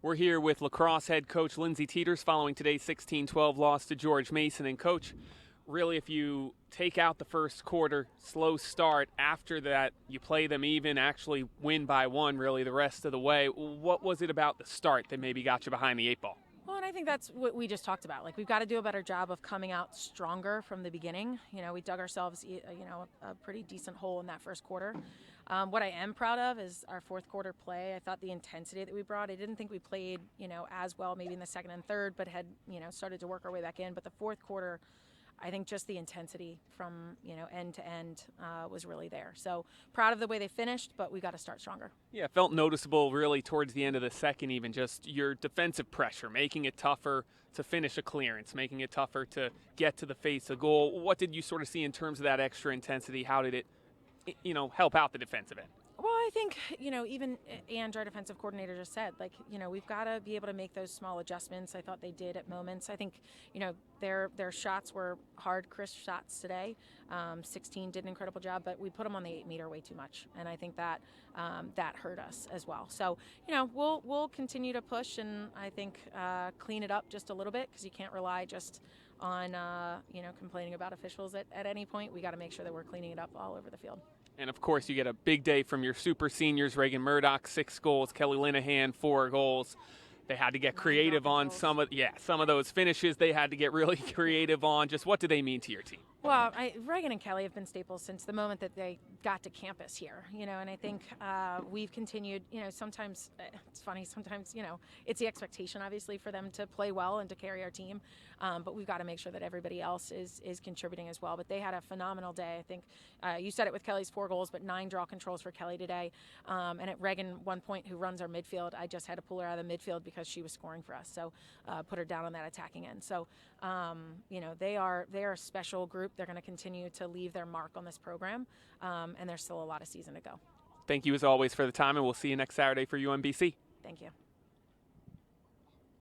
We're here with Lacrosse head coach Lindsay Teeters following today's 16-12 loss to George Mason. And coach, really if you take out the first quarter, slow start, after that you play them even, actually win by one really the rest of the way. What was it about the start that maybe got you behind the eight ball? Well, and I think that's what we just talked about. Like, we've got to do a better job of coming out stronger from the beginning. You know, we dug ourselves, a pretty decent hole in that first quarter. What I am proud of is our fourth quarter play. I thought the intensity that we brought, I didn't think we played, as well maybe in the second and third, but had, started to work our way back in. But the fourth quarter, I think just the intensity from, end to end was really there. So proud of the way they finished, but we got to start stronger. Yeah, it felt noticeable really towards the end of the second, even just your defensive pressure, making it tougher to finish a clearance, making it tougher to get to the face of goal. What did you sort of see in terms of that extra intensity? How did it, help out the defensive end? Well, I think, even our defensive coordinator just said, we've got to be able to make those small adjustments. I thought they did at moments. I think, their shots were hard, crisp shots today. 16 did an incredible job, but we put them on the 8-meter way too much. And I think that that hurt us as well. So, we'll continue to push and I think clean it up just a little bit, because you can't rely just on, complaining about officials at any point. We got to make sure that we're cleaning it up all over the field. And, of course, you get a big day from your super seniors. Reagan Murdoch, 6 goals. Kelly Linehan, 4 goals. They had to get creative on some of those finishes. They had to get really creative on. Just what do they mean to your team? Well, Reagan and Kelly have been staples since the moment that they got to campus here, and I think we've continued, sometimes it's funny, sometimes, it's the expectation, obviously, for them to play well and to carry our team, but we've got to make sure that everybody else is contributing as well. But they had a phenomenal day. I think you said it with Kelly's 4 goals, but 9 draw controls for Kelly today. And at Reagan, one point, who runs our midfield, I just had to pull her out of the midfield because she was scoring for us, so put her down on that attacking end. So, they are a special group. They're going to continue to leave their mark on this program, and there's still a lot of season to go. Thank you, as always, for the time, and we'll see you next Saturday for UMBC. Thank you.